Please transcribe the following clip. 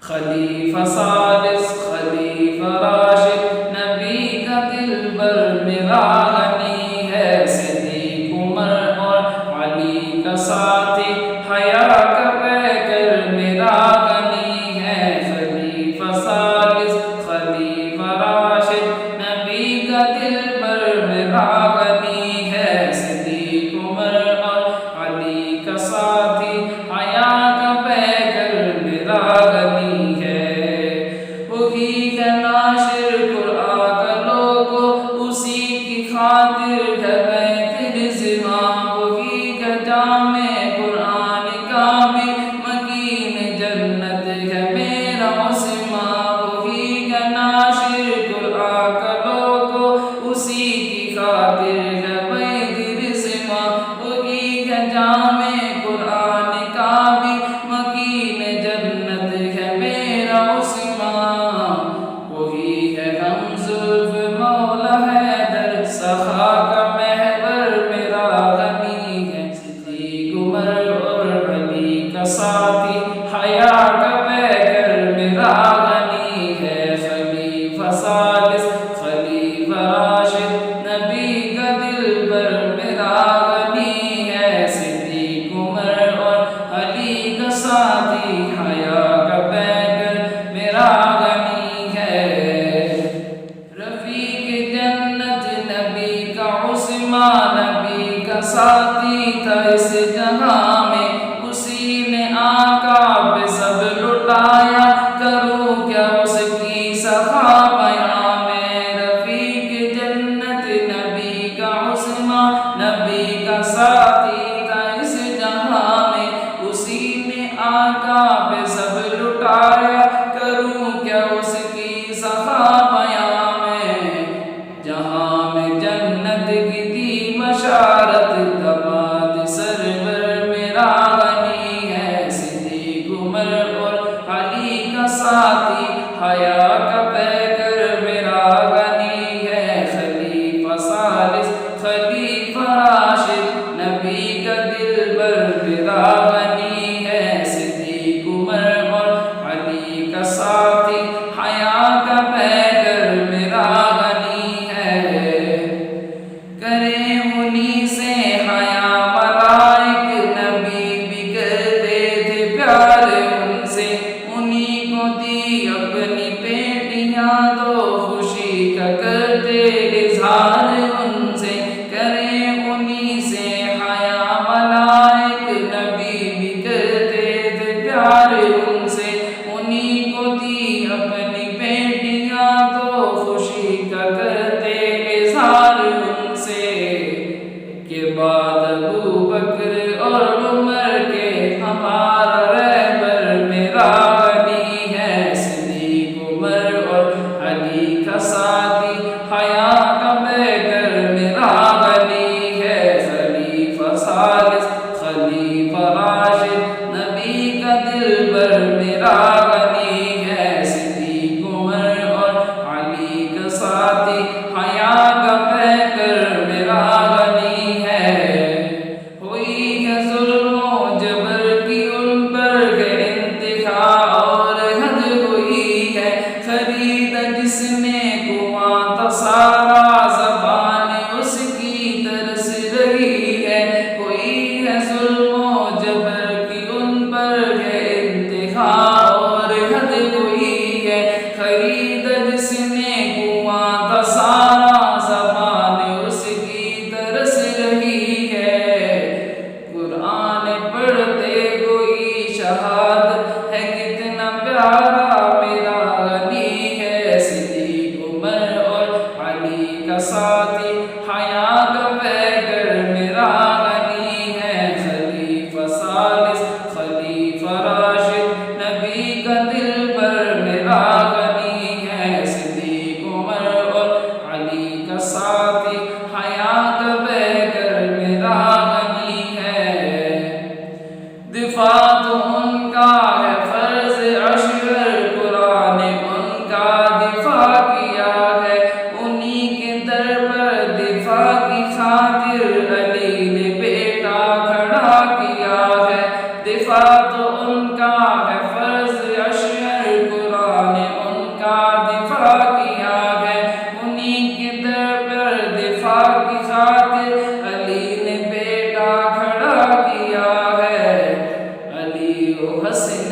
خلیفہ ثالث خلیفہ راشد نبی کا دلبر میرا غنی ہے، صدیق عمر اور علی کا ساتھی حیا کا پیکر میرا غنی ہے، خلیفہ ثالث خلیفہ راشد نبی کا دلبر میرا غنی ہے، صدیق عمر اور علی کا ساتھی حیا کا پیکر میرا غنی ہے، وہی ہے ناشر قرآن کا لوگو، اسی کی خاطر ہے بیت رضوان، وہی ہے جامع قرآن کا بھی مکین جنت ہے میرا عثمان، وہی ہے ناشر قرآن کا لوگو، اسی کی خاطر ہے بیت رضوان، وہی ہے جامع قرآن کا بھی مکین جنت ہے میرا عثمان، وہی ہے ہم زلف مولا حیدر سخا کا محور میرا غنی ہے، صدیق عمر اور علی کا ساتھی حیا کا پیکر میرا غنی ہے، خلیفہ ثالث خلیفہ راشد نبی کا دلبر میرا غنی ہے، صدیق عمر اور علی کا ساتھی حیا کا پیکر میرا غنی ہے، رفیق جنت نبی کا عثمان نبی کا ساتھی تھا اس جہاں میں، اسی نے آقا پہ سب لٹایا، کروں کیا اس کی سخا بیاں میں، رفیق جنت نبی کا عثمان نبی کا ساتھی تھا اس جہاں میں، اسی نے آقا پہ سب لٹایا، کروں کیا اس کی سخا بیاں میں، جہاں میں جنت کی تھی بشارت دماد سرور میرا غنی ہے، صدیق عمر اور علی کا ساتھی حیا کا پیکر میرا غنی ہے، خلیفہ ثالث خلیفہ راشد نبی کا دلبر میرا غنی ہے، صدیق عمر اور علی کا ساتھی حیا کا پیکر میرا غنی ہے، کرے انہی سے حیا ملائک نبی بھی کرتے تھے پیار ان سے، انہی کو دی حسین